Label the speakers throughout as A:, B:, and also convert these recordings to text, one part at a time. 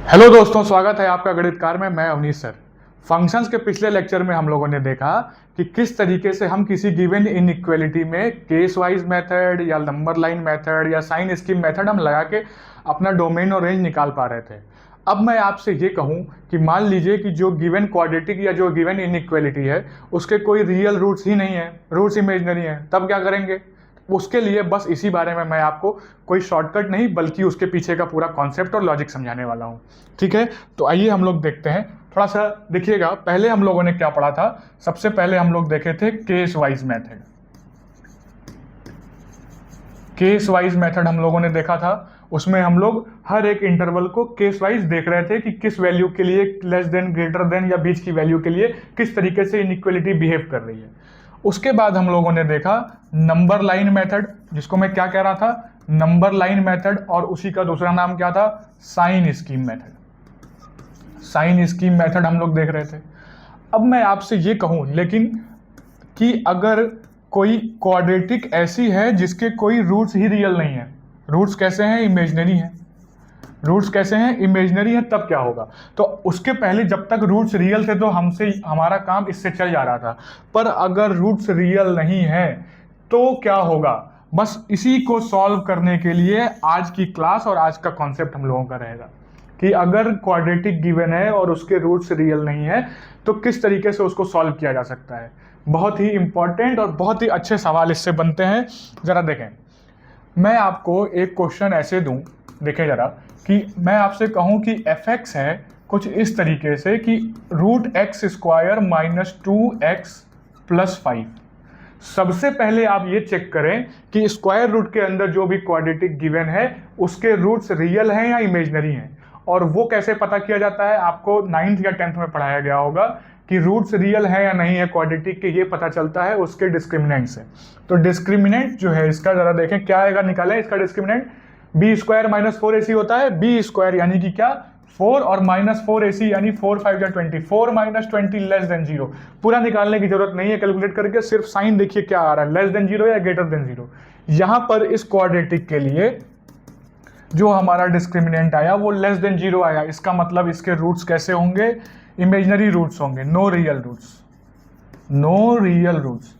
A: Hello दोस्तों, स्वागत है आपका गणितकार में। मैं अवनीश सर। फंक्शंस के पिछले लेक्चर में हम लोगों ने देखा कि किस तरीके से हम किसी गिवन इनइक्वालिटी में केस वाइज मेथड या नंबर लाइन मेथड या साइन स्कीम मेथड हम लगा के अपना डोमेन और रेंज निकाल पा रहे थे। अब मैं आपसे ये कहूँ कि मान लीजिए कि जो गिवन क्वाड्रेटिक या जो गिवन इनइक्वालिटी है उसके कोई रियल रूट्स ही नहीं है, रूट्स इमेजिनरी हैं, तब क्या करेंगे? उसके लिए बस इसी बारे में मैं आपको कोई शॉर्टकट नहीं बल्कि उसके पीछे का पूरा कॉन्सेप्ट और लॉजिक समझाने वाला हूँ। ठीक है, तो आइए हम लोग देखते हैं। थोड़ा सा देखिएगा, पहले हम लोगों ने क्या पढ़ा था। सबसे पहले हम लोग देखे थे case wise method. Case wise method हम लोगों ने देखा था। उसमें हम लोग हर एक इंटरवल को केस वाइज देख रहे थे कि किस वैल्यू के लिए लेस देन, ग्रेटर देन या बीच की वैल्यू के लिए किस तरीके से इनइक्वालिटी बिहेव कर रही है। उसके बाद हम लोगों ने देखा नंबर लाइन मेथड, जिसको मैं क्या कह रहा था, नंबर लाइन मेथड, और उसी का दूसरा नाम क्या था, sign scheme method. Sign scheme method हम लोग देख रहे थे। अब मैं आपसे ये कहूं लेकिन कि अगर कोई क्वाड्रेटिक ऐसी है जिसके कोई रूट्स ही रियल नहीं है, रूट्स कैसे हैं, इमेजिनरी हैं, रूट्स कैसे हैं, इमेजिनरी हैं, तब क्या होगा? तो उसके पहले जब तक रूट्स रियल थे तो हमसे हमारा काम इससे चल जा रहा था। पर अगर रूट्स रियल नहीं है तो क्या होगा? बस इसी को सॉल्व करने के लिए आज की क्लास और आज का कॉन्सेप्ट हम लोगों का रहेगा कि अगर क्वाड्रेटिक गिवन है और उसके रूट्स रियल नहीं है तो किस तरीके से उसको सॉल्व किया जा सकता है। बहुत ही इंपॉर्टेंट और बहुत ही अच्छे सवाल इससे बनते हैं। जरा देखें, मैं आपको एक क्वेश्चन ऐसे दूं, देखें जरा, कि मैं आपसे कहूं कि एफ एक्स है कुछ इस तरीके से कि root X square minus 2x plus 5। सबसे पहले आप ये चेक करें कि स्क्वायर रूट के अंदर जो भी क्वाड्रेटिक गिवन है उसके रूट्स रियल हैं या इमेजिनरी हैं। और वो कैसे पता किया जाता है, आपको 9th या 10th में पढ़ाया गया होगा कि रूट्स रियल है या नहीं है क्वाड्रेटिक के, ये पता चलता है उसके डिस्क्रिमिनेंट से। तो डिस्क्रिमिनेंट जो है इसका जरा देखें क्या आएगा, निकालें इसका discriminant. B square minus 4ac होता है, बी स्क्वायर यानी कि क्या, 4 और माइनस 4ac यानी 4 5 या 20, 4 माइनस 20 लेस देन 0। पूरा निकालने की जरूरत नहीं है कैलकुलेट करके, सिर्फ साइन देखिए क्या आ रहा है, लेस देन 0 या ग्रेटर देन 0। यहां पर इस क्वाड्रेटिक के लिए जो हमारा डिस्क्रिमिनेंट आया वो लेस देन 0 आया। इसका मतलब इसके रूट्स कैसे होंगे, इमेजिनरी रूट्स होंगे, no real roots, no real roots.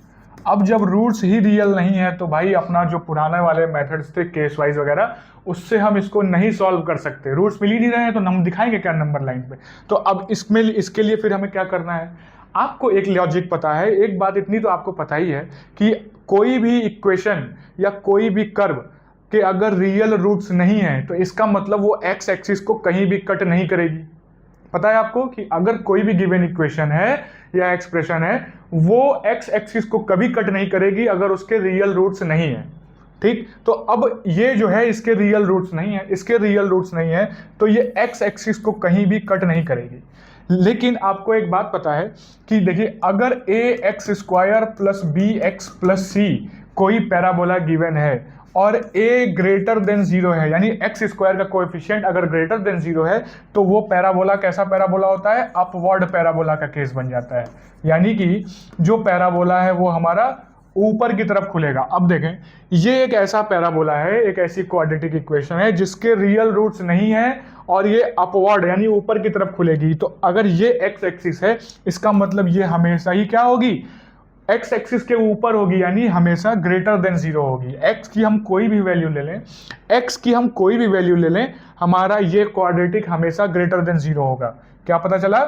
A: अब जब रूट्स ही रियल नहीं है तो भाई अपना जो पुराने वाले मेथड्स थे केस वाइज वगैरह, उससे हम इसको नहीं सॉल्व कर सकते। रूट्स मिल ही नहीं रहे हैं तो हम दिखाएंगे क्या नंबर लाइन पे? तो अब इसमें इसके लिए फिर हमें क्या करना है, आपको एक लॉजिक पता है, एक बात इतनी तो आपको पता ही है कि कोई भी इक्वेशन या कोई भी कर्व के अगर रियल रूट्स नहीं है तो इसका मतलब वो एक्स एक्सिस को कहीं भी कट नहीं करेगी। पता है आपको कि अगर कोई भी गिवन इक्वेशन है या एक्सप्रेशन है वो एक्स एक्सिस को कभी कट नहीं करेगी अगर उसके रियल रूट्स नहीं है। ठीक, तो अब ये जो है इसके रियल रूट्स नहीं है, इसके रियल रूट्स नहीं है तो ये एक्स एक्सिस को कहीं भी कट नहीं करेगी। लेकिन आपको एक बात पता है कि देखिए, अगर A X square plus B X plus C कोई पैराबोला गिवन है और a ग्रेटर देन 0 है, यानी एक्स स्क्वायर का कोएफिशिएंट अगर ग्रेटर देन 0 है तो वो पैराबोला कैसा पैराबोला होता है, अपवर्ड पैराबोला का केस बन जाता है। यानी कि जो पैराबोला है वो हमारा ऊपर की तरफ खुलेगा। अब देखें, ये एक ऐसा पैराबोला है, एक ऐसी क्वाड्रेटिक इक्वेशन है जिसके रियल रूट्स नहीं है और ये अपवर्ड यानी ऊपर की तरफ खुलेगी। तो अगर ये एक्स एक्सिस है इसका मतलब ये हमेशा ही क्या होगी, एक्स एक्सिस के ऊपर होगी, यानी हमेशा ग्रेटर देन 0 होगी। एक्स की हम कोई भी वैल्यू ले लें, एक्स की हम कोई भी वैल्यू ले लें, हमारा ये क्वाड्रेटिक हमेशा ग्रेटर देन 0 होगा। क्या पता चला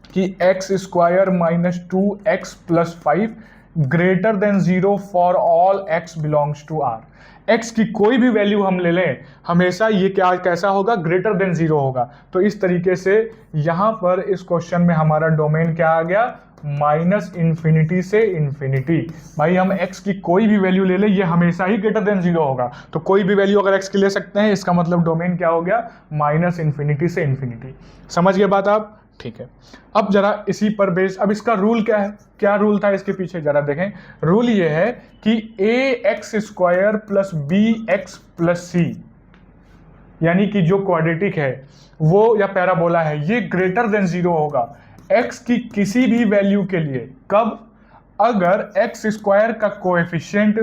A: कि X square minus 2x plus 5 greater than 0 for all x belongs to r। x की कोई भी वैल्यू हम ले लें हमेशा ये क्या कैसा होगा, ग्रेटर देन 0 होगा। तो इस तरीके से यहां पर इस क्वेश्चन में हमारा डोमेन क्या आ गया, माइनस इंफिनिटी से इंफिनिटी। भाई हम x की कोई भी वैल्यू ले लें ये हमेशा ही ग्रेटर देन 0 होगा। तो कोई भी वैल्यू अगर x की ले सकते हैं इसका मतलब डोमेन क्या हो गया, माइनस इंफिनिटी से इंफिनिटी। समझ गए बात आप? ठीक है, अब जरा इसी पर बेस, अब इसका रूल क्या है, क्या रूल था इसके पीछे, जरा देखें। रूल ये है कि A X square plus B X plus C, यानी कि जो क्वाड्रेटिक है वो या पैराबोला है ये ग्रेटर देन 0 होगा x की किसी भी वैल्यू के लिए। कब? अगर एक्स स्क्वायर का कोएफिशिएंट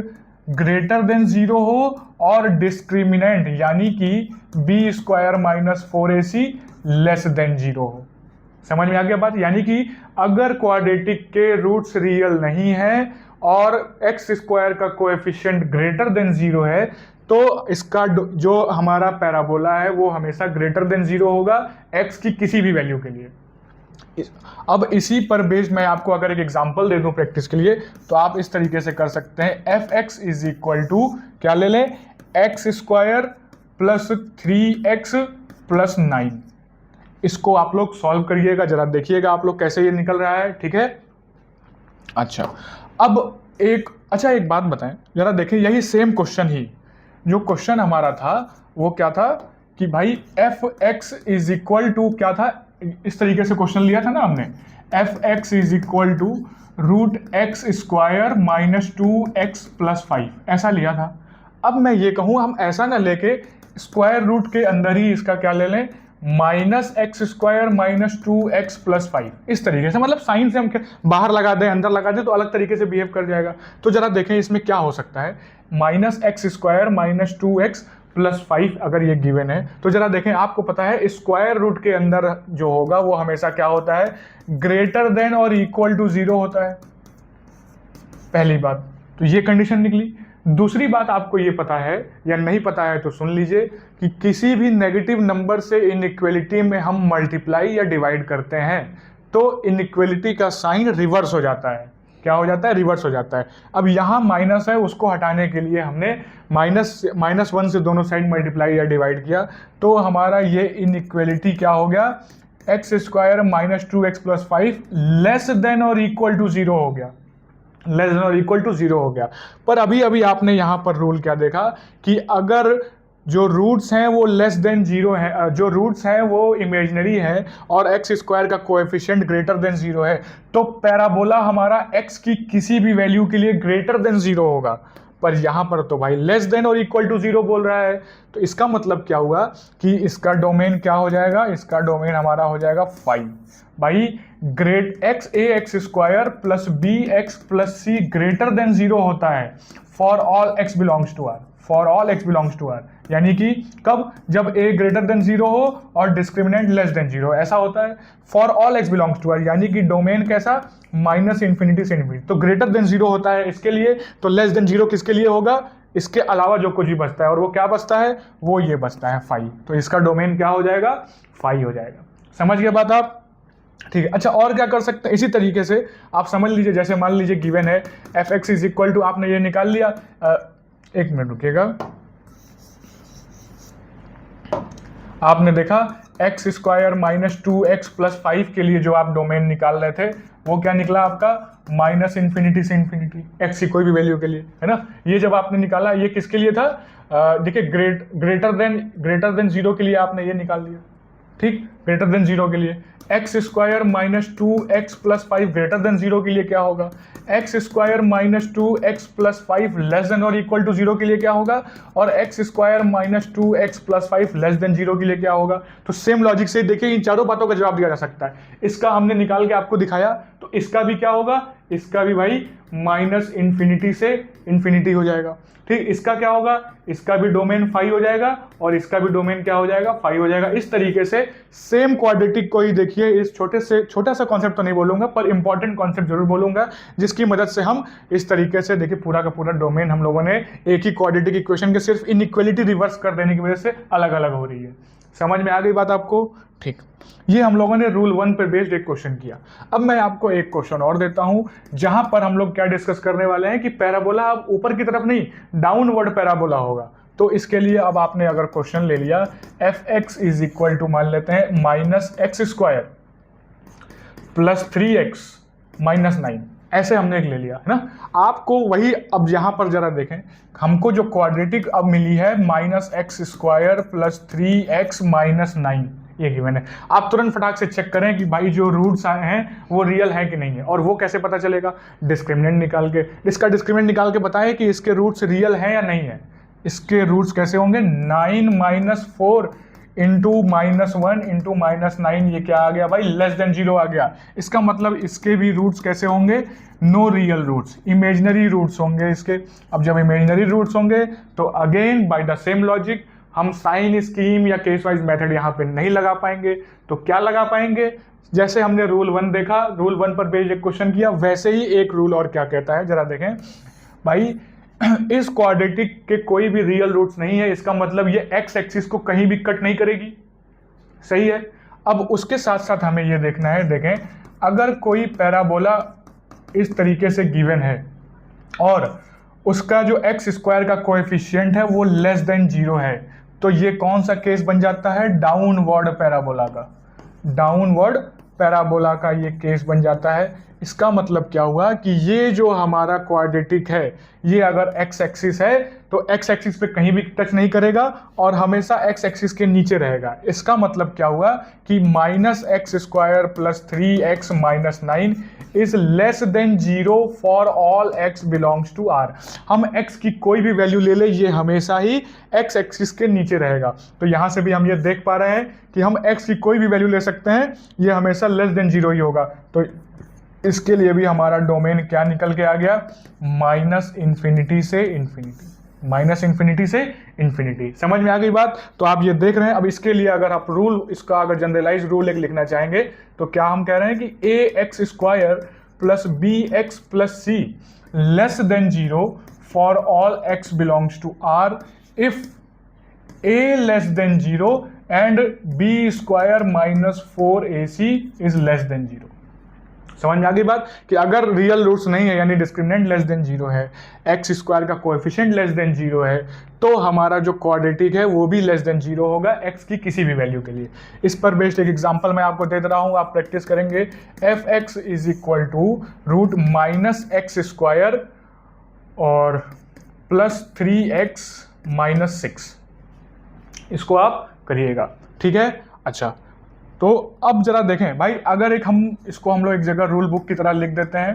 A: ग्रेटर देन 0 हो और डिस्क्रिमिनेंट यानी कि B square minus 4ac less than 0 हो। समझ में आ गया बात? यानी कि अगर क्वाड्रेटिक के रूट्स रियल नहीं है और एक्स स्क्वायर का कोएफिशिएंट ग्रेटर देन 0 है तो इसका जो हमारा पैराबोला है वो हमेशा ग्रेटर देन 0 होगा एक्स की किसी भी वैल्यू के लिए। अब इसी पर बेस्ड मैं आपको अगर एक एग्जांपल दे दूं प्रैक्टिस के लिए तो आप इस तरीके से कर सकते हैं, F X is equal to क्या ले लें, x square plus 3x plus 9। इसको आप लोग सॉल्व करिएगा, जरा देखिएगा आप लोग कैसे ये निकल रहा है, ठीक है। अच्छा अब एक बात बताएं जरा, देखें यही सेम क्वेश्चन ही, जो क्वेश्चन हमारा था वो क्या था कि भाई F X is equal to क्या था, इस तरीके से क्वेश्चन लिया था ना हमने, F X is equal to root X square minus 2x plus 5, ऐसा लिया था। अब मैं ये कहूँ हम ऐसा ना लेके स्क्वायर रूट के अंदर ही इसका क्या ले लें, minus X square minus 2x plus 5, इस तरीके से, मतलब साइन से हम बाहर लगा दें अंदर लगा दें तो अलग तरीके से बिहेव कर जाएगा। तो जरा देखें इसमें क्या हो सकता है, minus X square minus 2x plus 5 अगर ये गिवन है तो जरा देखें, आपको पता है स्क्वायर रूट के अंदर जो होगा वो हमेशा क्या होता है, ग्रेटर देन और इक्वल टू 0 होता है। पहली बात तो ये कंडीशन निकली। दूसरी बात आपको ये पता है या नहीं पता है तो सुन लीजिए कि किसी भी नेगेटिव नंबर से इनइक्वलिटी में हम मल्टीप्लाई या डिवाइड करते हैं तो इनइक्वलिटी का साइन रिवर्स हो जाता है। क्या हो जाता है, रिवर्स हो जाता है। अब यहाँ माइनस है, उसको हटाने के लिए हमने माइनस 1 से दोनों साइड मल्टीप्लाई या डिवाइड किया तो हमारा ये इनइक्वलिटी क्या हो गया, x square minus 2x plus 5 less than और इक्वल टू 0 हो गया, लेस देन और इक्वल टू 0 हो गया। पर अभी अभी आपने यहाँ पर रूल क्या देखा कि अगर जो रूट्स हैं वो लेस देन 0 है, जो रूट्स हैं वो इमेजिनरी है और एक्स स्क्वायर का कोएफिशिएंट ग्रेटर देन 0 है तो पैराबोला हमारा एक्स की किसी भी वैल्यू के लिए ग्रेटर देन 0 होगा। पर यहाँ पर तो भाई लेस देन और इक्वल टू 0 बोल रहा है, तो इसका मतलब क्या हुआ कि इसका डोमेन क्या हो जाएगा, इसका डोमेन हमारा हो जाएगा 5। भाई great X A X square plus B X plus C greater than 0 होता है for all X belongs to R, for all X belongs to R, यानी कि कब, जब ए ग्रेटर देन 0 हो और डिस्क्रिमिनेंट लेस देन 0, ऐसा होता है। For all X belongs to R यानी कि डोमेन कैसा, माइनस इन्फिनिटी से इन्फिनिटी, तो ग्रेटर देन 0 होता है इसके लिए, तो लेस देन 0 किसके लिए होगा, इसके अलावा जो कुछ भी बचता है, और वो क्या बचता है, वो ये बचता है 5, तो इसका डोमेन क्या हो जाएगा, 5 हो जाएगा। समझ गए बात आप, ठीक है। अच्छा और क्या कर सकते हैं, इसी तरीके से आप समझ लीजिए, जैसे मान लीजिए गिवन है F X is equal to, आपने ये निकाल लिया, एक मिनट रुकिएगा, आपने देखा x square minus 2x plus 5 के लिए जो आप डोमेन निकाल रहे थे वो क्या निकला आपका, माइनस इन्फिनिटी से इन्फिनिटी, एक्स की कोई भी वैल्यू के लिए, है ना। ये जब आपने निकाला ये किसके लिए था, देखिए ग्रेटर देन 0 के लिए आपने ये निकाल लिया, ठीक, ग्रेटर देन 0 के लिए। X square minus 2x plus 5 greater than 0 के लिए क्या होगा, x square minus 2x plus 5 less than और इक्वल टू 0 के लिए क्या होगा, और x square minus 2x plus 5 less than 0 के लिए क्या होगा। तो सेम लॉजिक से देखिए इन चारों बातों का जवाब दिया जा सकता है। इसका हमने निकाल के आपको दिखाया तो इसका भी क्या होगा, इसका भी भाई माइनस इन्फिनिटी से इन्फिनिटी हो जाएगा, ठीक। इसका क्या होगा, इसका भी डोमेन 5 हो जाएगा और इसका भी डोमेन क्या हो जाएगा, 5 हो जाएगा। इस तरीके से सेम क्वाड्रेटिक को ही देखिए, इस छोटा सा कॉन्सेप्ट तो नहीं बोलूंगा पर इंपॉर्टेंट कॉन्सेप्ट जरूर बोलूंगा, जिसकी मदद से हम इस तरीके से देखिए पूरा का पूरा डोमेन हम लोगों ने एक ही क्वाड्रेटिक इक्वेशन के सिर्फ इनइक्वालिटी रिवर्स कर देने की वजह से अलग अलग हो रही है। समझ में आ गई बात आपको, ठीक। ये हम लोगों ने रूल 1 पर बेस्ड एक क्वेश्चन किया। अब मैं आपको एक क्वेश्चन और देता हूं जहां पर हम लोग क्या डिस्कस करने वाले हैं कि पैराबोला अब ऊपर की तरफ नहीं डाउनवर्ड पैराबोला होगा। तो इसके लिए अब आपने अगर क्वेश्चन ले लिया F X is equal to मान लेते हैं minus X square plus 3x minus 9, ऐसे हमने एक ले लिया है ना। आपको वही अब यहां पर जरा देखें, हमको जो क्वाड्रेटिक अब मिली है minus X square plus 3x minus 9, ये गिवन है। आप तुरंत फटाक से चेक करें कि भाई जो रूट्स आए हैं वो रियल है कि नहीं है, और वो कैसे पता चलेगा, डिस्क्रिमिनेंट निकाल के, इसका डिस्क्रिमिनेंट निकाल के बताएं कि इसके रूट्स रियल हैं या नहीं है। इसके रूट्स कैसे होंगे, 9 minus 4 into minus 1 into minus 9, ये क्या आ गया भाई, लेस देन 0 आ गया। इसका मतलब इसके भी रूट्स कैसे होंगे, no real roots, imaginary roots होंगे इसके। अब जब इमेजिनरी रूट्स होंगे तो again by the same logic हम साइन स्कीम या केस वाइज मेथड यहाँ पे नहीं लगा पाएंगे। तो क्या लगा पाएंगे, जैसे हमने रूल 1 देखा, रूल 1 पर बेस्ड एक क्वेश्चन किया, वैसे ही एक रूल और क्या कहता है जरा देखें भाई। इस क्वाड्रेटिक के कोई भी रियल रूट्स नहीं है, इसका मतलब ये एक्स एक्सिस को कहीं भी कट नहीं करेगी, सही है। अब उसके साथ साथ हमें ये देखना है, देखें अगर कोई पैराबोला इस तरीके से गिवन है और उसका जो एक्स स्क्वायर का कोएफिशिएंट है वो लेस देन 0 है, तो ये कौन सा केस बन जाता है, डाउनवर्ड पैराबोला का, डाउनवर्ड पैराबोला का ये केस बन जाता है। इसका मतलब क्या हुआ कि ये जो हमारा क्वाड्रेटिक है ये अगर एक्स एक्सिस है तो एक्स एक्सिस पे कहीं भी टच नहीं करेगा और हमेशा एक्स एक्सिस के नीचे रहेगा। इसका मतलब क्या हुआ कि -x² + 3x - 9 is less than 0 for all x belongs to R। हम x की कोई भी वैल्यू ले ले, ये हमेशा ही x एक्सिस के नीचे रहेगा। तो यहां से भी हम ये देख पा रहे हैं कि हम x की कोई भी वैल्यू ले सकते हैं, ये हमेशा लेस देन 0 ही होगा। तो इसके लिए भी हमारा डोमेन क्या निकल के आ गया, -∞ से इन्फिनिटी, -∞ से इन्फिनिटी। समझ में आ गई बात। तो आप ये देख रहे हैं। अब इसके लिए अगर आप रूल, इसका अगर जनरलाइज रूल एक लिखना चाहेंगे तो क्या हम कह रहे हैं कि ax² + bx + c less than 0 for all x belongs to R if a less than 0 and b² - 4ac is less than 0। समझ में आ गई बात कि अगर रियल रूट्स नहीं है यानी डिस्क्रिमिनेंट लेस देन 0 है, x² का कोएफिशिएंट लेस देन 0 है, तो हमारा जो क्वाड्रेटिक है वो भी लेस देन 0 होगा x की किसी भी वैल्यू के लिए। इस पर बेस्ड एक एग्जांपल मैं आपको दे रहा हूं, आप प्रैक्टिस करेंगे। fx = √-x² और +3x - 6, इसको आप करिएगा, ठीक है। अच्छा, तो अब जरा देखें भाई, अगर एक हम इसको हम लोग एक जगह रूल बुक की तरह लिख देते हैं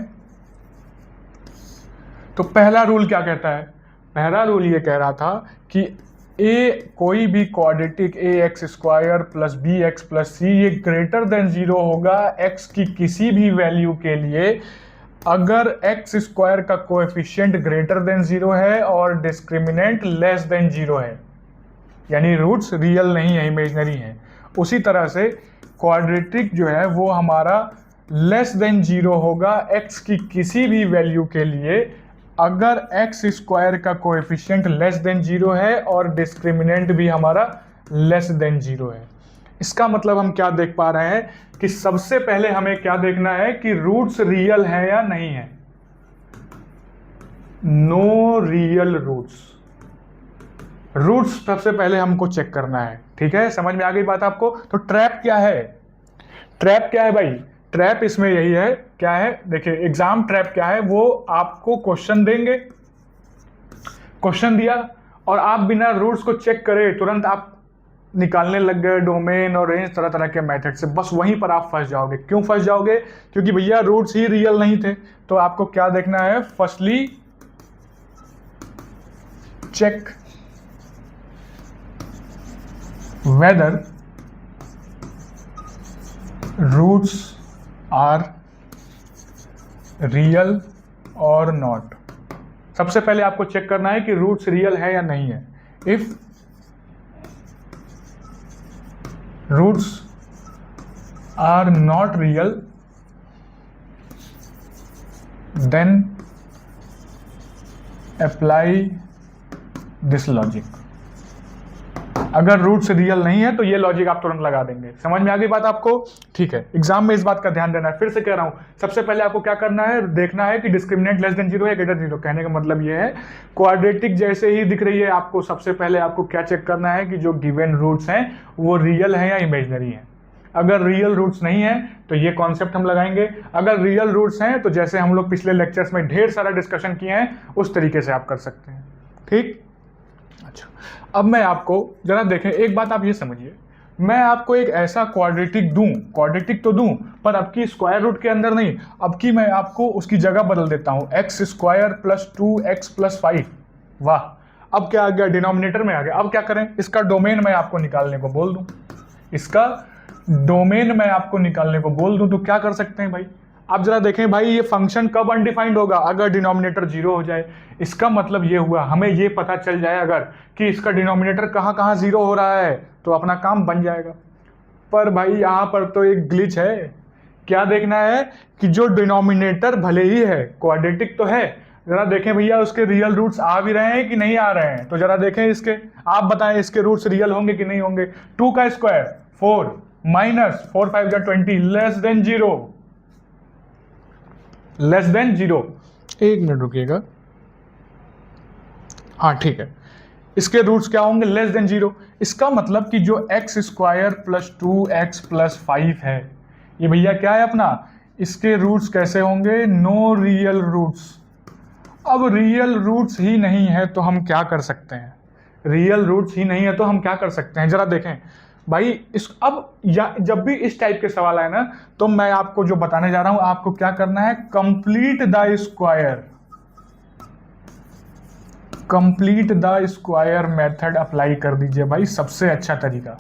A: तो पहला रूल क्या कहता है, पहला रूल ये कह रहा था कि कोई भी क्वाड्रेटिक ax² + bx + c ये ग्रेटर देन 0 होगा x की किसी भी वैल्यू के लिए अगर x² का कोएफिशिएंट ग्रेटर देन 0 है और डिस्क्रिमिनेंट लेस देन 0 है, यानी रूट्स रियल नहीं है, इमेजिनरी है। उसी तरह से क्वाड्रेटिक जो है वो हमारा लेस देन 0 होगा x की किसी भी वैल्यू के लिए अगर x² का कोएफिशिएंट लेस देन 0 है और डिस्क्रिमिनेंट भी हमारा लेस देन 0 है। इसका मतलब हम क्या देख पा रहे हैं कि सबसे पहले हमें क्या देखना है कि रूट्स रियल है या नहीं है। नो रियल रूट्स सबसे पहले हमको चेक करना है, ठीक है। समझ में आ गई बात आपको। तो ट्रैप क्या है, ट्रैप क्या है भाई, ट्रैप इसमें यही है, क्या है देखिए, एग्जाम ट्रैप क्या है, वो आपको क्वेश्चन देंगे, क्वेश्चन दिया और आप बिना रूट्स को चेक करे तुरंत आप निकालने लग गए डोमेन और रेंज तरह तरह के मेथड से, बस वहीं पर आप फंस जाओगे। क्यों फंस जाओगे, क्योंकि भैया रूट्स ही रियल नहीं थे। तो आपको क्या देखना है, firstly check whether roots are real or not। सबसे पहले आपको चेक करना है कि रूट्स रियल है या नहीं है। If roots are not real then apply this logic. अगर रूट्स रियल नहीं है तो ये लॉजिक आप तुरंत लगा देंगे। समझ में आ गई बात आपको, ठीक है। एग्जाम में इस बात का ध्यान देना है। फिर से कह रहा हूं, सबसे पहले आपको क्या करना है, देखना है कि डिस्क्रिमिनेंट लेस देन 0 है ग्रेटर 0। कहने का मतलब ये है क्वाड्रेटिक जैसे ही दिख रही है आपको, सबसे पहले आपको क्या चेक करना है कि जो गिवन रूट्स हैं वो रियल है या इमेजिनरी है। अगर रियल रूट्स नहीं है तो ये कॉन्सेप्ट हम लगाएंगे, अगर रियल रूट्स हैं तो जैसे हम लोग पिछले लेक्चर्स में ढेर सारा डिस्कशन किए हैं उस तरीके से आप कर सकते हैं, ठीक। अच्छा, अब मैं आपको जरा देखें, एक बात आप ये समझिए, मैं आपको एक ऐसा क्वाड्रेटिक दूं, क्वाड्रेटिक तो दूं पर अब की स्क्वायर रूट के अंदर नहीं, अब की मैं आपको उसकी जगह बदल देता हूं, x² + 2x + 5। वाह, अब क्या आ गया, डिनोमिनेटर में आ गया। अब क्या करें, इसका डोमेन मैं आपको निकालने को बोल दूं, इसका डोमेन मैं आपको निकालने को बोल दूं तो क्या कर सकते हैं भाई, आप जरा देखें भाई ये फंक्शन कब अनडिफाइंड होगा, अगर डिनोमिनेटर 0 हो जाए। इसका मतलब ये हुआ, हमें ये पता चल जाए अगर कि इसका डिनोमिनेटर कहाँ कहाँ 0 हो रहा है तो अपना काम बन जाएगा। पर भाई यहाँ पर तो एक ग्लिच है। क्या देखना है कि जो डिनोमिनेटर भले ही है क्वाड्रेटिक तो है, जरा देखें भैया उसके रियल रूट्स आ भी रहे हैं कि नहीं आ रहे हैं। तो जरा देखें इसके, आप बताएं इसके रूट्स रियल होंगे कि नहीं होंगे। 2 का स्क्वायर 4 माइनस 4 5 जा 20 लेस देन 0, लेस देन 0। एक मिनट रुकिएगा, हाँ ठीक है। इसके रूट्स क्या होंगे, लेस देन 0। इसका मतलब कि जो x square plus 2x plus 5 है, ये भैया क्या है अपना, इसके रूट्स कैसे होंगे, नो रियल रूट्स। अब रियल रूट्स ही नहीं है तो हम क्या कर सकते हैं, रियल रूट्स ही नहीं है तो हम क्या कर सकते हैं, जरा देखें भाई। इस अब या जब भी इस टाइप के सवाल आए ना, तो मैं आपको जो बताने जा रहा हूं, आपको क्या करना है, complete the square, complete the square method apply कर दीजिए भाई, सबसे अच्छा तरीका।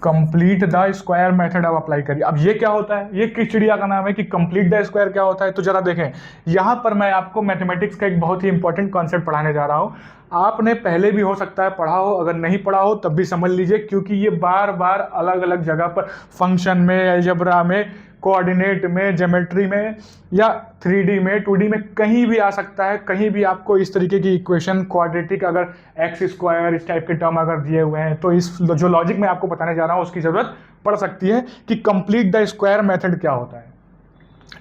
A: कंप्लीट द स्क्वायर मेथड अब अप्लाई करिए। अब ये क्या होता है, ये किस चिड़िया का नाम है कि कंप्लीट द स्क्वायर क्या होता है। तो जरा देखें, यहां पर मैं आपको मैथमेटिक्स का एक बहुत ही इंपॉर्टेंट कॉन्सेप्ट पढ़ाने जा रहा हूं। आपने पहले भी हो सकता है पढ़ा हो, अगर नहीं पढ़ा हो तब भी समझ लीजिए, क्योंकि ये बार बार अलग अलग जगह पर फंक्शन में, अलजेब्रा में, कोऑर्डिनेट में, ज्योमेट्री में या 3D में, 2D में कहीं भी आ सकता है। कहीं भी आपको इस तरीके की इक्वेशन क्वाड्रेटिक, अगर एक्स स्क्वायर इस टाइप के टर्म अगर दिए हुए हैं, तो इस जो लॉजिक मैं आपको बताने जा रहा हूं उसकी जरूरत पड़ सकती है कि कंप्लीट द स्क्वायर मेथड क्या होता है।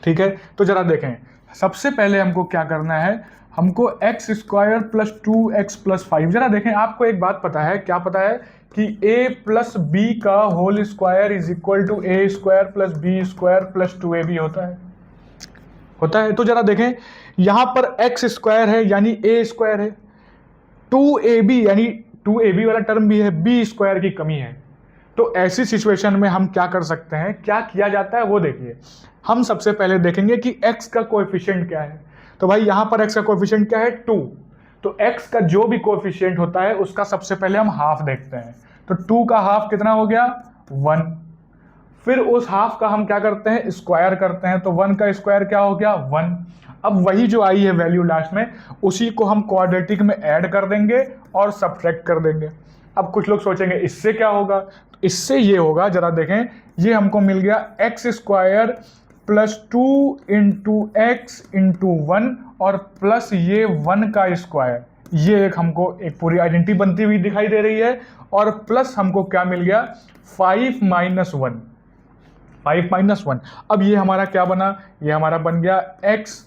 A: ठीक है, तो जरा देखें, सबसे पहले हमको क्या करना है, हमको X square plus 2x plus 5। जरा देखें, आपको एक बात पता है, क्या पता है कि a प्लस बी का whole square is equal to A square plus B square plus 2ab होता है। तो जरा देखें, यहां पर एक्स स्क्वायर है यानी ए स्क्वायर है, 2ab यानी 2ab वाला टर्म भी है, बी स्क्वायर की कमी है। तो ऐसी सिचुएशन में हम क्या कर सकते हैं, क्या किया जाता है वो देखिए। हम सबसे पहले देखेंगे कि x का कोएफिशिएंट क्या है। तो भाई यहां पर x का कोएफिशिएंट क्या है, 2। तो x का जो भी कोएफिशिएंट होता है उसका सबसे पहले हम हाफ देखते हैं। तो 2 का हाफ कितना हो गया, 1। फिर उस हाफ का हम क्या करते हैं, स्क्वायर करते हैं। तो 1 का स्क्वायर क्या हो गया, 1। अब वही जो आई है वैल्यू लास्ट में, उसी को हम क्वाड्रेटिक में ऐड कर देंगे और सब्ट्रैक्ट कर देंगे। अब कुछ लोग सोचेंगे इससे क्या होगा, तो इससे ये होगा, जरा देखें, ये हमको मिल गया x square plus 2 into x into 1 और प्लस ये 1 का स्क्वायर। ये एक हमको एक पूरी आइडेंटिटी बनती हुई दिखाई दे रही है। और प्लस हमको क्या मिल गया, 5 माइनस 1, 5 माइनस 1। अब ये हमारा क्या बना, ये हमारा बन गया x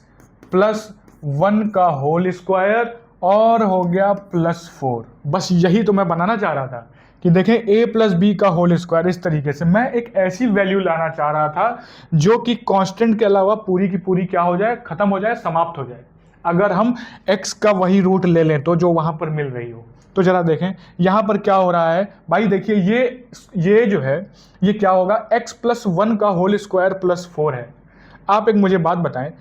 A: प्लस 1 का होल स्क्वायर और हो गया प्लस 4। बस यही तो मैं बनाना चाह रहा था कि देखें a प्लस बी का होल स्क्वायर। इस तरीके से मैं एक ऐसी वैल्यू लाना चाह रहा था जो कि कांस्टेंट के अलावा पूरी की पूरी क्या हो जाए, खत्म हो जाए, समाप्त हो जाए। अगर हम x का वही रूट ले लें तो जो वहां पर मिल रही हो। तो जरा देखें यहां पर क्या हो रहा है भाई, देखिए ये जो है ये क्या होगा, x प्लस 1 का होल स्क्वायर प्लस 4 है। आप एक मुझे बात बताएं,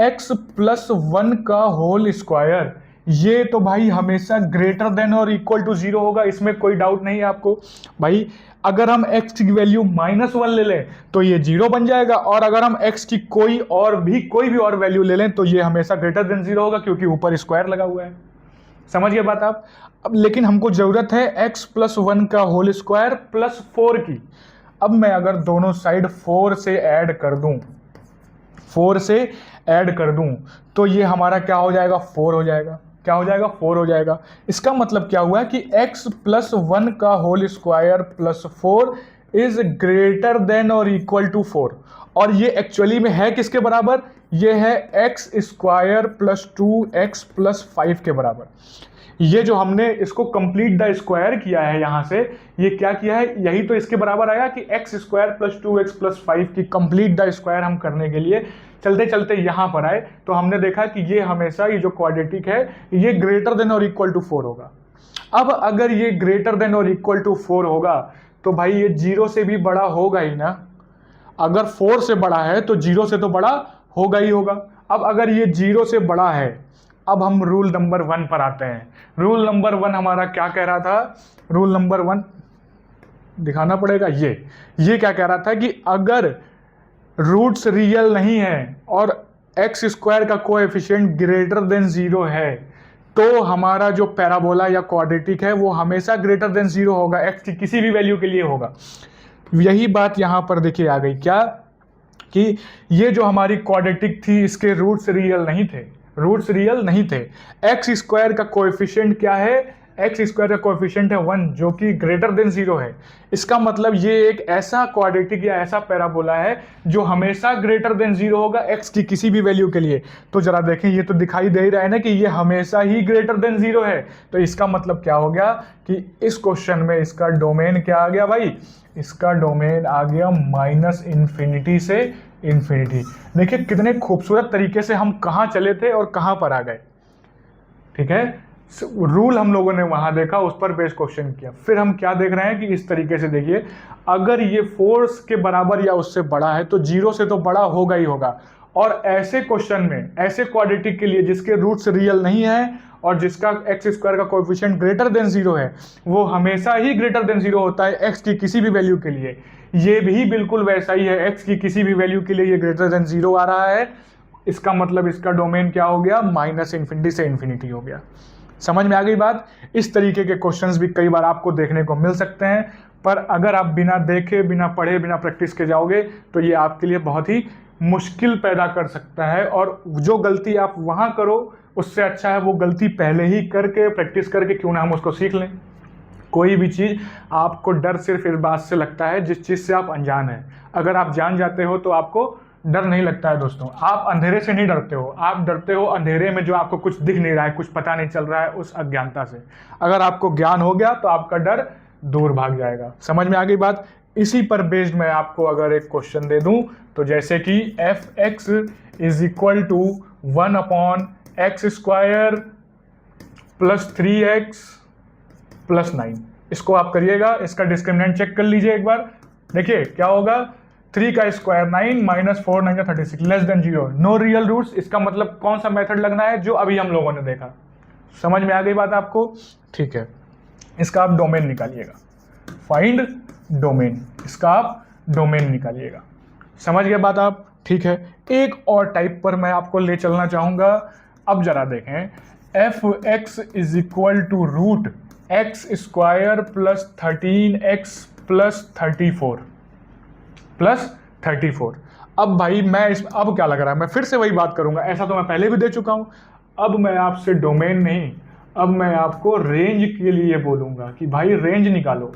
A: x प्लस 1 का होल स्क्वायर ये तो भाई हमेशा ग्रेटर देन और इक्वल टू 0 होगा, इसमें कोई डाउट नहीं है आपको भाई। अगर हम x की वैल्यू -1 ले लें तो ये 0 बन जाएगा, और अगर हम x की कोई भी और वैल्यू ले लें तो ये हमेशा ग्रेटर देन 0 होगा, क्योंकि ऊपर स्क्वायर लगा हुआ है। समझ गए बात आप। अब लेकिन हमको जरूरत है x प्लस 1 का होल स्क्वायर प्लस 4 की। अब मैं अगर दोनों साइड 4 से ऐड कर दूं, 4 से ऐड कर दूं, तो ये हमारा क्या हो जाएगा, 4 हो जाएगा। क्या हो जाएगा, 4 हो जाएगा। इसका मतलब क्या हुआ कि x प्लस 1 का whole square plus 4 is greater than और इक्वल टू 4। और ये एक्चुअली में है किसके बराबर, ये है x square plus 2x plus 5 के बराबर। ये जो हमने इसको कंप्लीट द स्क्वायर किया है यहां से, ये क्या किया है, यही तो इसके बराबर आया कि x square plus 2x plus 5 की कंप्लीट द स्क्वायर हम करने के लिए चलते चलते यहां पर आए, तो हमने देखा कि ये हमेशा ये जो क्वाड्रेटिक है ये ग्रेटर देन और इक्वल टू 4 होगा। अब अगर ये ग्रेटर देन और इक्वल टू 4 होगा तो भाई ये 0 से भी बड़ा होगा ही ना। अगर 4 से बड़ा है तो 0 से तो बड़ा होगा ही होगा। अब अगर ये 0 से बड़ा है, अब हम रूल नंबर 1 पर आते हैं। रूल नंबर 1 हमारा क्या कह रहा था, रूल नंबर 1 दिखाना पड़ेगा। ये क्या कह रहा था कि अगर रूट्स रियल नहीं है और एक्स स्क्वायर का कोएफिशिएंट ग्रेटर देन 0 है, तो हमारा जो पैराबोला या क्वाड्रेटिक है वो हमेशा ग्रेटर देन 0 होगा, एक्स की किसी भी वैल्यू के लिए होगा। यही बात यहाँ पर देखिए आ गई क्या, कि ये जो हमारी क्वाड्रेटिक थी इसके रूट्स रियल नहीं थे, रूट्स रियल नहीं थे। एक्स स्क्वायर का कोएफिशिएंट क्या है, एक्स स्क्वायर का कोएफिशिएंट है 1 जो कि ग्रेटर देन 0 है। इसका मतलब ये एक ऐसा क्वाड्रेटिक या ऐसा पैराबोला है जो हमेशा ग्रेटर देन 0 होगा एक्स की किसी भी वैल्यू के लिए। तो जरा देखें, ये तो दिखाई दे ही रहा है ना कि ये हमेशा ही ग्रेटर देन 0 है। तो इसका मतलब क्या हो गया कि इस क्वेश्चन में इसका डोमेन क्या आ गया भाई, इसका डोमेन आ गया माइनस इन्फिनिटी से इन्फिनिटी। देखिए कितने खूबसूरत तरीके से हम कहाँ चले थे और कहाँ पर आ गए। ठीक है, रूल हम लोगों ने वहां देखा, उस पर बेस्ड क्वेश्चन किया। फिर हम क्या देख रहे हैं कि इस तरीके से देखिए, अगर ये फोर्स के बराबर या उससे बड़ा है तो 0 से तो बड़ा होगा ही होगा। और ऐसे क्वेश्चन में, ऐसे क्वाड्रेटिक के लिए जिसके रूट्स रियल नहीं है और जिसका एक्स स्क्वायर का कोएफिशिएंट ग्रेटर देन 0 है, वो हमेशा ही ग्रेटर देन 0 होता है एक्स की किसी भी वैल्यू के लिए। ये भी बिल्कुल वैसा ही है, एक्स की किसी भी वैल्यू के लिए ये ग्रेटर देन 0 आ रहा है। इसका मतलब इसका डोमेन क्या हो गया, माइनस इन्फिनिटी से इन्फिनिटी हो गया। समझ में आ गई बात। इस तरीके के क्वेश्चंस भी कई बार आपको देखने को मिल सकते हैं, पर अगर आप बिना देखे, बिना पढ़े, बिना प्रैक्टिस के जाओगे तो ये आपके लिए बहुत ही मुश्किल पैदा कर सकता है। और जो गलती आप वहाँ करो उससे अच्छा है वो गलती पहले ही करके, प्रैक्टिस करके क्यों ना हम उसको सीख लें। कोई भी चीज़ आपको डर सिर्फ इस बात से लगता है जिस चीज़ से आप अनजान हैं। अगर आप जान जाते हो तो आपको डर नहीं लगता है दोस्तों। आप अंधेरे से नहीं डरते हो, आप डरते हो अंधेरे में जो आपको कुछ दिख नहीं रहा है, कुछ पता नहीं चल रहा है, उस अज्ञानता से। अगर आपको ज्ञान हो गया तो आपका डर दूर भाग जाएगा। समझ में आ गई बात। इसी पर बेस्ड मैं आपको अगर एक क्वेश्चन दे दूं तो जैसे कि F X is equal to 1 upon X square plus 3x plus 9, इसको आप करिएगा, इसका डिस्क्रिमिनेंट चेक कर लीजिए एक बार। देखिए क्या होगा, 3 का square 9 minus 4 9 36 less than 0, no real roots. इसका मतलब कौन सा मेथड लगना है, जो अभी हम लोगों ने देखा। समझ में आ गई बात आपको। ठीक है, इसका आप डोमेन निकालिएगा, फाइंड डोमेन, इसका आप डोमेन निकालिएगा। समझ गए बात आप। ठीक है, एक और टाइप पर मैं आपको ले चलना चाहूंगा। अब जरा देखें, F X is equal to root X square plus 13x plus 34। अब भाई मैं अब क्या लग रहा है, मैं फिर से वही बात करूंगा, ऐसा तो मैं पहले भी दे चुका हूं। अब मैं आपसे डोमेन नहीं, अब मैं आपको रेंज के लिए बोलूंगा कि भाई रेंज निकालो।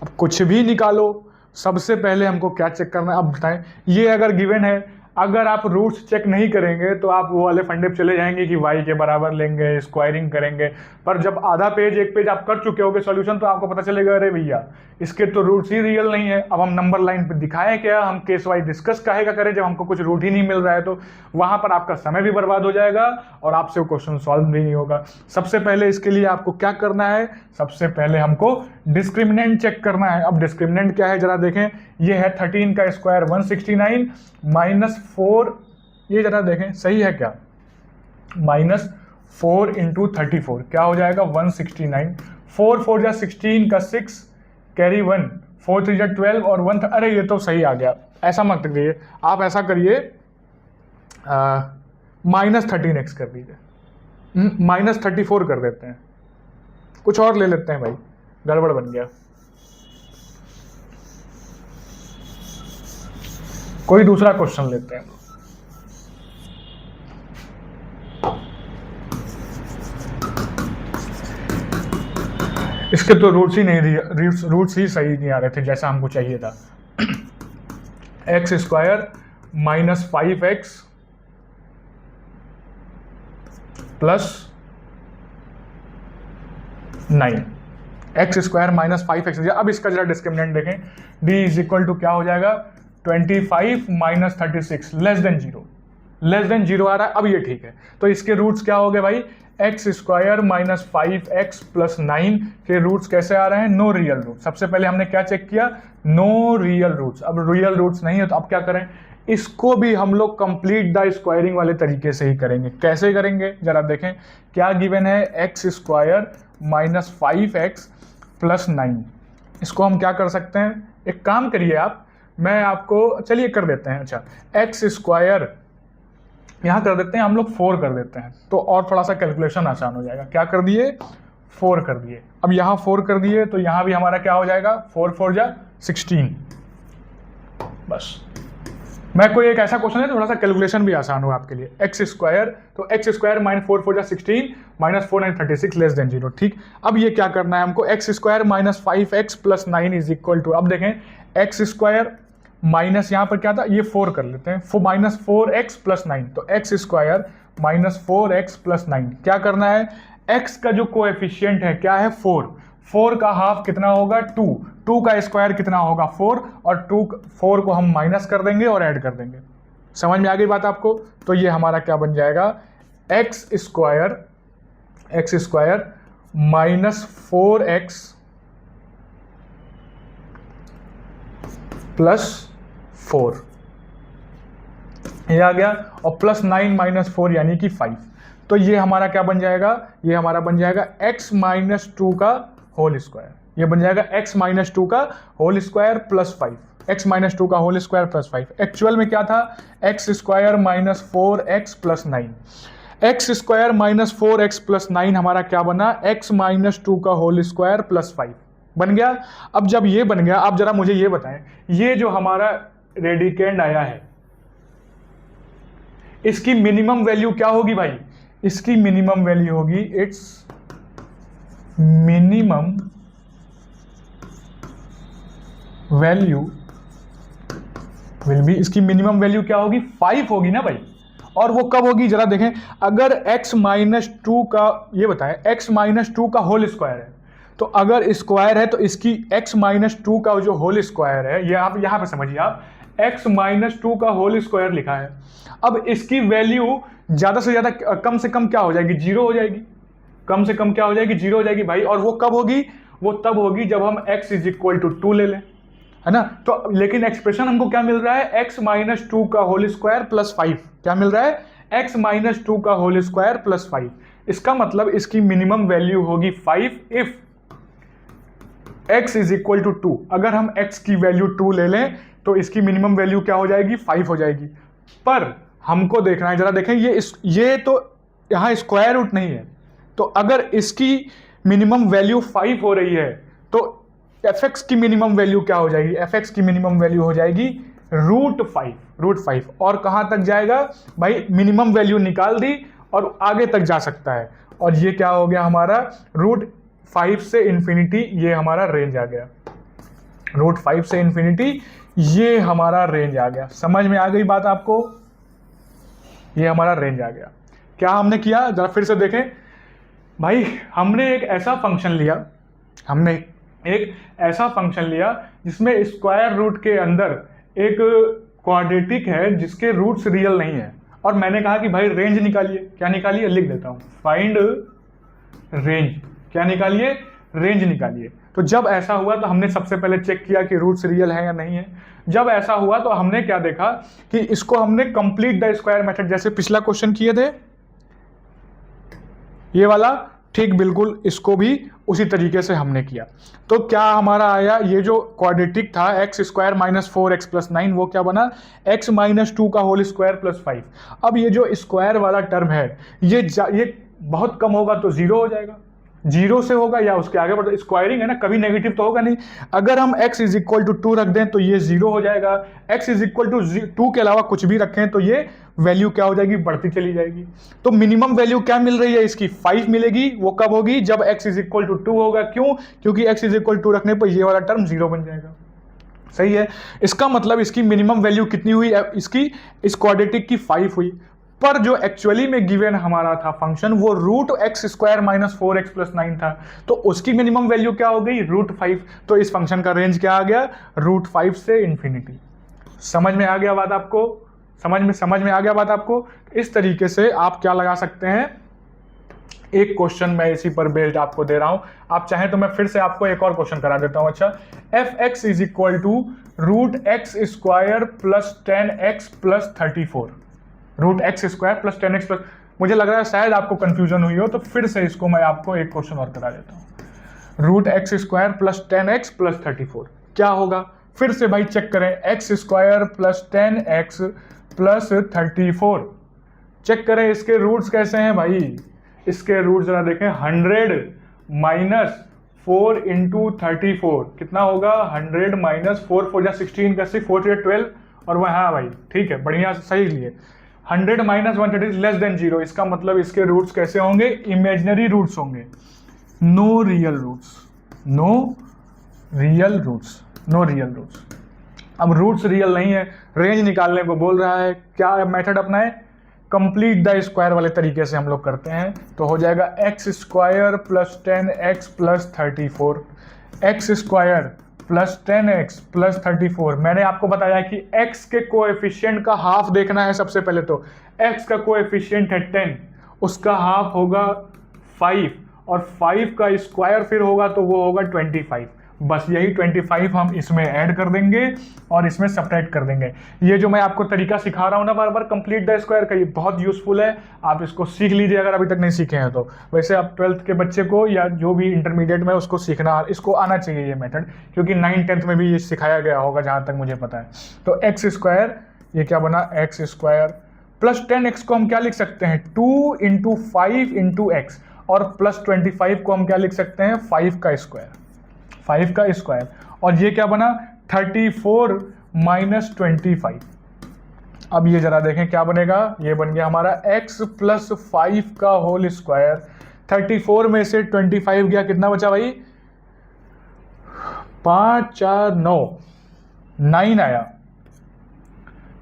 A: अब कुछ भी निकालो, सबसे पहले हमको क्या चेक करना है अब बताएं। ये अगर गिवन है, अगर आप रूट्स चेक नहीं करेंगे तो आप वो वाले फंडे पे चले जाएंगे कि y के बराबर लेंगे, स्क्वायरिंग करेंगे। पर जब आधा पेज, एक पेज आप कर चुके होगे सॉल्यूशन, तो आपको पता चलेगा अरे भैया इसके तो रूट्स ही रियल नहीं है। अब हम नंबर लाइन पे दिखाएं क्या, हम केस वाइज डिस्कस काहे का करें जब हमको कुछ रूट ही नहीं मिल रहा है। तो वहां पर आपका समय भी बर्बाद हो जाएगा और आपसे वो क्वेश्चन सॉल्व भी नहीं होगा। सबसे पहले इसके लिए आपको क्या करना है, सबसे पहले हमको डिस्क्रिमिनेंट चेक करना है। अब डिस्क्रिमिनेंट क्या है जरा देखें, ये है 13 का स्क्वायर 169 माइनस 4, ये जरा देखें सही है क्या, माइनस 4 इंटू 34 क्या हो जाएगा 169, 4 4 जा 16 का 6 कैरी 1, 4 3 जा 12 और 1, अरे ये तो सही आ गया। ऐसा मत करिए, आप ऐसा करिए माइनस 13x कर दीजिए, माइनस 34 कर देते हैं, कुछ और ले लेते हैं भाई, गड़बड़ बन गया। कोई दूसरा क्वेश्चन लेते हैं। इसके तो रूट्स ही नहीं, रूट्स ही सही नहीं आ रहे थे जैसा हमको चाहिए था। X square minus 5x plus 9, x square minus 5x। अब इसका जरा डिस्क्रिमिनेंट देखें, d इज इक्वल टू क्या हो जाएगा 25 minus 36 less than 0, less than 0 आ रहा है। अब ये ठीक है, तो इसके रूट्स क्या हो गए भाई, x square minus 5x plus 9 के रूट्स कैसे आ रहे हैं, नो रियल रूट। सबसे पहले हमने क्या चेक किया, नो रियल रूट्स। अब रियल रूट्स नहीं है तो अब क्या करें, इसको भी हम लोग कंप्लीट द स्क्वायरिंग वाले तरीके से ही करेंगे। कैसे करेंगे जरा देखें, क्या गिवन है, x square minus 5x plus 9, इसको हम क्या कर सकते हैं, एक काम करिए आप, मैं आपको चलिए कर देते हैं, अच्छा एक्स स्क्वायर यहाँ कर देते हैं हम लोग 4 कर देते हैं, तो और थोड़ा सा कैलकुलेशन आसान हो जाएगा। क्या कर दिए, 4 कर दिए। अब यहाँ 4 कर दिए तो यहाँ भी हमारा क्या हो जाएगा, 4 4 जा 16। बस मैं कोई एक ऐसा क्वेश्चन है थोड़ा सा कैलकुलेशन भी आसान हो आपके लिए। एक्स स्क्वायर, तो एक्स स्क्वायर माइनस 4 4 जा 16 माइनस 4 9 36 लेस देन 0। ठीक, अब ये क्या करना है हमको, X square minus 5x plus 9 is equal to, अब देखें एक्स स्क्वायर माइनस यहाँ पर क्या था, ये 4 कर लेते हैं, माइनस 4x प्लस 9, तो x square minus 4x plus 9। क्या करना है, x का जो कोएफिशिएंट है क्या है 4 का हाफ कितना होगा 2 का स्क्वायर कितना होगा 4, और 4 को हम माइनस कर देंगे और ऐड कर देंगे। समझ में आ गई बात आपको। तो ये हमारा क्या बन जाएगा, x square minus 4x plus 4, ये आ गया, और प्लस 9 माइनस 4 यानी कि 5। तो ये हमारा क्या बन जाएगा, ये हमारा बन जाएगा x माइनस 2 का होल स्क्वायर, ये बन जाएगा x माइनस 2 का whole square plus 5, x minus 2 का होल स्क्वायर प्लस 5। एक्चुअल में क्या था, x square minus 4x plus 9, x square minus 4x plus 9 हमारा क्या बना, x माइनस 2 का होल स्क्वायर प्लस 5 बन गया। अब जब ये बन गया, अब जरा मुझे ये बताएं, ये जो हमारा रेडिकेंड आया है इसकी मिनिमम वैल्यू क्या होगी भाई, इसकी मिनिमम वैल्यू होगी, it's minimum value will be, इसकी मिनिमम वैल्यू क्या होगी 5 होगी ना भाई। और वो कब होगी जरा देखें, अगर x माइनस 2 का, ये बताएं x माइनस 2 का होल स्क्वायर है, तो अगर स्क्वायर है तो इसकी x माइनस 2 का जो होल स्क्वायर है, ये आप यहाँ पे समझिए, आप x माइनस 2 का होल स्क्वायर लिखा है। अब इसकी वैल्यू ज्यादा से ज्यादा कम से कम क्या हो जाएगी, 0 हो जाएगी, कम से कम क्या हो जाएगी, 0 हो जाएगी भाई। और वो कब होगी, वो तब होगी जब हम x इज इक्वल टू 2 ले लें, है ना। तो लेकिन एक्सप्रेशन हमको क्या मिल रहा है, x माइनस 2 का होल स्क्वायर प्लस 5, क्या मिल रहा है, x माइनस 2 का होल स्क्वायर प्लस 5। इसका मतलब इसकी मिनिमम वैल्यू होगी 5 if x is equal to 2। अगर हम x की वैल्यू 2 ले लें तो इसकी मिनिमम वैल्यू क्या हो जाएगी, 5 हो जाएगी। पर हमको देखना है, जरा देखें, ये तो यहाँ स्क्वायर रूट नहीं है, तो अगर इसकी मिनिमम वैल्यू 5 हो रही है तो fx की मिनिमम वैल्यू क्या हो जाएगी, fx की मिनिमम वैल्यू हो जाएगी रूट 5। और कहाँ तक जाएगा भाई, मिनिमम वैल्यू निकाल दी और आगे तक जा सकता है। और ये क्या हो गया हमारा, रूट 5 से इन्फिनिटी, ये हमारा रेंज आ गया, रूट 5 से इन्फिनिटी ये हमारा रेंज आ गया। समझ में आ गई बात आपको, ये हमारा रेंज आ गया। क्या हमने किया, जरा फिर से देखें भाई, हमने एक ऐसा फंक्शन लिया, जिसमें स्क्वायर रूट के अंदर एक क्वाड्रेटिक है जिसके रूट्स रियल नहीं है, और मैंने कहा कि भाई रेंज निकालिए। क्या निकालिए, लिख देता हूं, फाइंड रेंज। क्या निकालिए, रेंज निकालिए। तो जब ऐसा हुआ तो हमने सबसे पहले चेक किया कि रूट्स रियल है या नहीं है। जब ऐसा हुआ तो हमने क्या देखा कि इसको हमने कंप्लीट द स्क्वायर मेथड, जैसे पिछला क्वेश्चन किए थे ये वाला, ठीक बिल्कुल इसको भी उसी तरीके से हमने किया। तो क्या हमारा आया, ये जो क्वाड्रेटिक था x square minus 4x plus 9, वो क्या बना, x माइनस 2 का होल स्क्वायर प्लस 5। अब ये जो स्क्वायर वाला टर्म है ये बहुत कम होगा तो 0 हो जाएगा, 0 से होगा या उसके आगे बढ़, स्क्वायरिंग है ना, कभी नेगेटिव तो होगा नहीं। अगर हम x इज इक्वल टू 2 रख दें तो ये 0 हो जाएगा, x इज इक्वल टू 2 के अलावा कुछ भी रखें तो ये वैल्यू क्या हो जाएगी, बढ़ती चली जाएगी। तो मिनिमम वैल्यू क्या मिल रही है इसकी, 5 मिलेगी। वो कब होगी, जब x इज इक्वल टू 2 होगा। क्यों, क्योंकि x इज इक्वल 2 रखने पर ये वाला टर्म 0 बन जाएगा। सही है, इसका मतलब इसकी मिनिमम वैल्यू कितनी हुई, इसकी इस क्वाड्रेटिक की 5 हुई। पर जो एक्चुअली में गिवन हमारा था फंक्शन, वो root X square minus 4x plus 9 था, तो उसकी मिनिमम वैल्यू क्या हो गई, रूट 5। तो इस फंक्शन का रेंज क्या आ गया, रूट 5 से इन्फिनिटी। समझ में आ गया बात आपको, समझ में आ गया बात आपको। इस तरीके से आप क्या लगा सकते हैं, एक क्वेश्चन मैं इसी पर बेस्ड आपको दे रहा हूं। आप चाहें तो मैं फिर से आपको एक और क्वेश्चन करा देता हूं। अच्छा, fx is equal to root X square plus 10x plus 34, root X square plus 10x plus, मुझे लग रहा है शायद आपको कंफ्यूजन हुई हो, तो फिर से इसको मैं आपको एक क्वेश्चन और करा देता हूं। Root X square plus 10x plus 34 क्या होगा, फिर से भाई चेक करें, X square plus 10x plus 34, check करें इसके रूट्स कैसे हैं भाई। इसके रूट्स जरा देखें, 100 माइनस 4 इंटू 34 कितना होगा, 100 माइनस 4 4 16 कैसे 4 12, और वह हाँ भाई ठीक है, बढ़िया सही लिए। 100 माइनस 130 लेस देन 0, इसका मतलब इसके रूट्स कैसे होंगे, इमेजिनरी रूट्स होंगे, no real roots, no real roots, no real roots. अब रूट्स रियल नहीं है, रेंज निकालने को बोल रहा है, क्या मेथड अपनाए, कंप्लीट द स्क्वायर वाले तरीके से हम लोग करते हैं। तो हो जाएगा x square plus 10x plus 34, x square plus 10x plus 34। मैंने आपको बताया कि x के कोएफिशिएंट का हाफ देखना है सबसे पहले। तो x का कोएफिशिएंट है 10, उसका हाफ होगा 5, और 5 का स्क्वायर फिर होगा तो वो होगा 25। बस यही 25 हम इसमें ऐड कर देंगे और इसमें सब्ट्रैक्ट कर देंगे। ये जो मैं आपको तरीका सिखा रहा हूँ ना बार बार कंप्लीट द स्क्वायर का, ये बहुत यूजफुल है, आप इसको सीख लीजिए अगर अभी तक नहीं सीखे हैं तो। वैसे आप 12th के बच्चे को या जो भी इंटरमीडिएट में उसको सीखना, इसको आना चाहिए ये मेथड, क्योंकि 9th 10th में भी ये सिखाया गया होगा जहाँ तक मुझे पता है। तो एक्स स्क्वायर, ये क्या बना, एक्स स्क्वायर प्लस 10x को हम क्या लिख सकते हैं, 2 इंटू 5 इंटू एक्स, और प्लस 25 को हम क्या लिख सकते हैं, 5 का स्क्वायर, 5 का स्क्वायर। और ये क्या बना, 34 माइनस 25। अब ये जरा देखें क्या बनेगा, ये बन गया हमारा x प्लस 5 का होल स्क्वायर। 34 में से 25 गया, कितना बचा भाई, 5 4 9, 9 आया,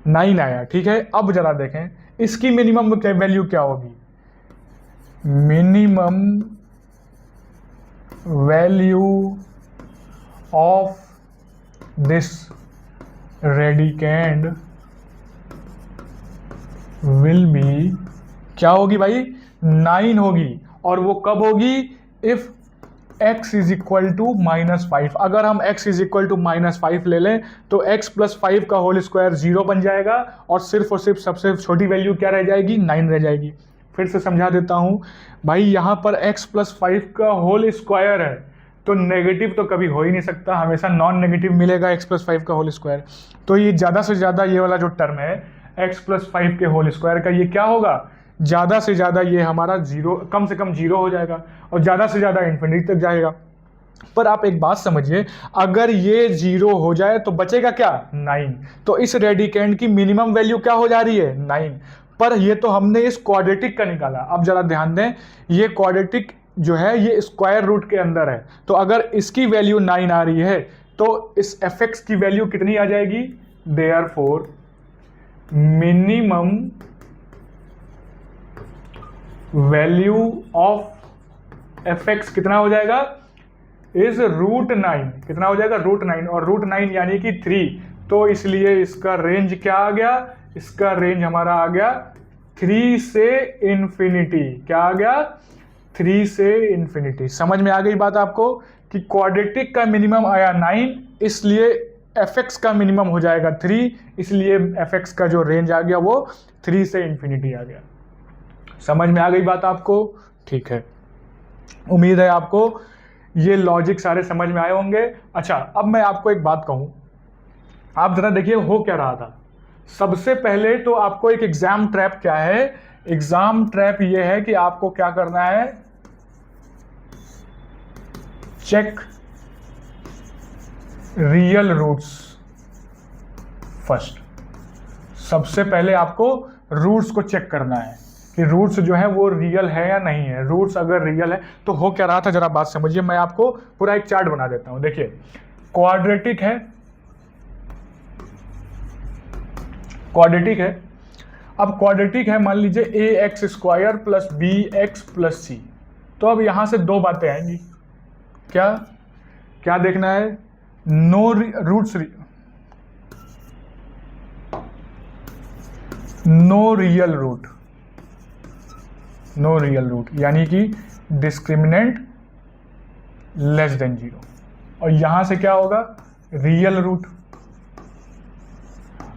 A: 9 आया, ठीक है। अब जरा देखें इसकी मिनिमम वैल्यू क्या होगी, minimum value of this radicand will be, क्या होगी भाई, 9 होगी। और वो कब होगी, if x is equal to -5। अगर हम x इज इक्वल टू -5 ले लें तो x प्लस 5 का होल स्क्वायर 0 बन जाएगा, और सिर्फ सबसे छोटी वैल्यू क्या रह जाएगी, 9 रह जाएगी। फिर से समझा देता हूं भाई, यहां पर x प्लस 5 का होल स्क्वायर है तो नेगेटिव तो कभी हो ही नहीं सकता, हमेशा नॉन नेगेटिव मिलेगा x प्लस 5 का होल स्क्वायर। तो ये ज़्यादा से ज़्यादा ये वाला जो टर्म है x प्लस 5 के होल स्क्वायर का, ये क्या होगा, ज़्यादा से ज़्यादा ये हमारा 0, कम से कम 0 हो जाएगा, और ज़्यादा से ज़्यादा इन्फिनिटी तक जाएगा। पर आप एक बात समझिए, अगर ये 0 हो जाए तो बचेगा क्या, 9। तो इस रेडिकेंड की मिनिमम वैल्यू क्या हो जा रही है, 9। पर ये तो हमने इस क्वाड्रेटिक का निकाला। अब जरा ध्यान दें, ये क्वाड्रेटिक जो है ये स्क्वायर रूट के अंदर है, तो अगर इसकी वैल्यू 9 आ रही है तो इस fx की वैल्यू कितनी आ जाएगी, therefore minimum value of fx कितना हो जाएगा, इज √9, कितना हो जाएगा, √9, और √9 यानी कि 3। तो इसलिए इसका रेंज क्या आ गया, इसका रेंज हमारा आ गया 3 से इन्फिनिटी। क्या आ गया, 3 से इन्फिनिटी। समझ में आ गई बात आपको कि क्वाड्रेटिक का मिनिमम आया 9, इसलिए fx का मिनिमम हो जाएगा 3, इसलिए fx का जो रेंज आ गया वो 3 से इन्फिनिटी आ गया। समझ में आ गई बात आपको, ठीक है। उम्मीद है आपको ये लॉजिक सारे समझ में आए होंगे। अच्छा, अब मैं आपको एक बात कहूं, आप जरा देखिए हो क्या रहा था। सबसे पहले तो आपको एक एग्जाम ट्रैप क्या है, एग्जाम ट्रैप ये है कि आपको क्या करना है, चेक रियल रूट्स फर्स्ट। सबसे पहले आपको रूट्स को चेक करना है कि रूट्स जो है वो रियल है या नहीं है। रूट्स अगर रियल है तो हो क्या रहा था, जरा बात समझिए। मैं आपको पूरा एक चार्ट बना देता हूं। देखिए क्वाड्रेटिक है, क्वाड्रेटिक है। अब क्वाड्रेटिक है, मान लीजिए ax square plus bx plus c। तो अब यहां से दो बातें आएंगी, क्या क्या देखना है, no roots, no real root, no real root यानी कि डिस्क्रिमिनेंट लेस देन 0, और यहां से क्या होगा, रियल रूट।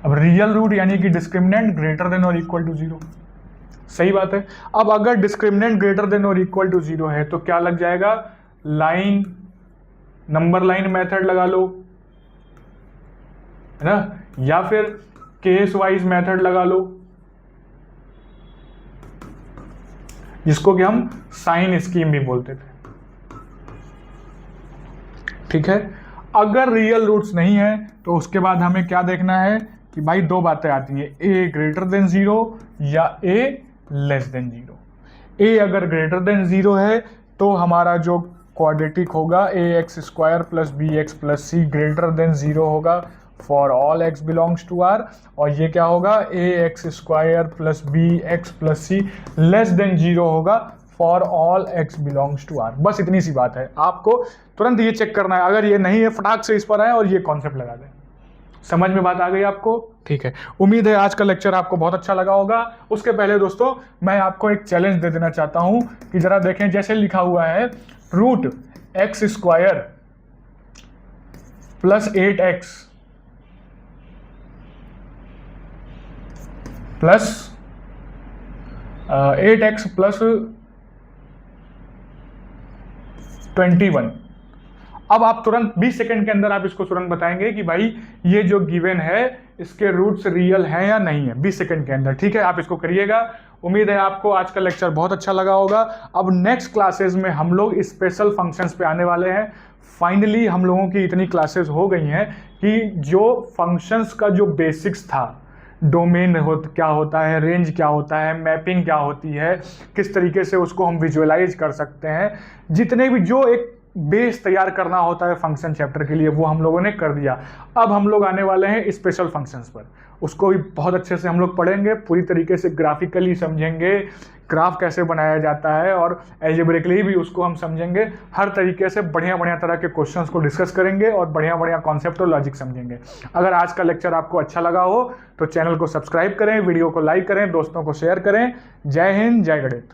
A: अब रियल रूट यानी कि डिस्क्रिमिनेंट ग्रेटर देन और इक्वल टू 0, सही बात है। अब अगर डिस्क्रिमिनेंट ग्रेटर देन और इक्वल टू 0 है तो क्या लग जाएगा, लाइन, नंबर लाइन मेथड लगा लो, है ना, या फिर केस वाइज मेथड लगा लो, जिसको कि हम साइन स्कीम भी बोलते थे। ठीक है, अगर रियल रूट्स नहीं है तो उसके बाद हमें क्या देखना है कि भाई दो बातें आती हैं, ए ग्रेटर देन जीरो या ए लेस देन जीरो। ए अगर ग्रेटर देन जीरो है तो हमारा जो क्वाड्रेटिक होगा A X square plus B X plus C greater than zero होगा for all X belongs to R, और ये क्या होगा A X square plus B X plus C less than zero होगा for all X belongs to R. बस इतनी सी बात है, आपको तुरंत ये चेक करना है, अगर ये नहीं है फटाक से इस पर आए और ये कॉन्सेप्ट लगा दें। समझ में बात आ गई आपको? ठीक है, उम्मीद है आज का लेक्चर आपको बहुत अच्छा लगा होगा। उसके पहले दोस्तों मैं आपको एक चैलेंज दे देना चाहता हूं कि जरा देखें, जैसे लिखा हुआ है root X square plus 8x plus 8x plus 21। अब आप तुरंत 20 सेकंड के अंदर आप इसको तुरंत बताएंगे कि भाई ये जो गिवन है इसके रूट्स रियल हैं या नहीं है, 20 सेकंड के अंदर। ठीक है, आप इसको करिएगा। उम्मीद है आपको आज का लेक्चर बहुत अच्छा लगा होगा। अब नेक्स्ट क्लासेस में हम लोग स्पेशल फंक्शंस पे आने वाले हैं। फाइनली हम लोगों की इतनी क्लासेस हो गई हैं कि जो फंक्शंस का जो बेसिक्स था, डोमेन क्या होता है, रेंज क्या होता है, मैपिंग क्या होती है, किस तरीके से उसको हम विजुअलाइज कर सकते हैं, जितने भी जो एक बेस तैयार करना होता है फंक्शन चैप्टर के लिए, वो हम लोगों ने कर दिया। अब हम लोग आने वाले हैं स्पेशल फंक्शंस पर, उसको भी बहुत अच्छे से हम लोग पढ़ेंगे, पूरी तरीके से ग्राफिकली समझेंगे, ग्राफ कैसे बनाया जाता है, और एल्जेब्रिकली भी उसको हम समझेंगे। हर तरीके से बढ़िया बढ़िया तरह के क्वेश्चंस को डिस्कस करेंगे और बढ़िया बढ़िया कॉन्सेप्ट और लॉजिक समझेंगे। अगर आज का लेक्चर आपको अच्छा लगा हो तो चैनल को सब्सक्राइब करें, वीडियो को लाइक करें, दोस्तों को शेयर करें। जय हिंद, जय गणित।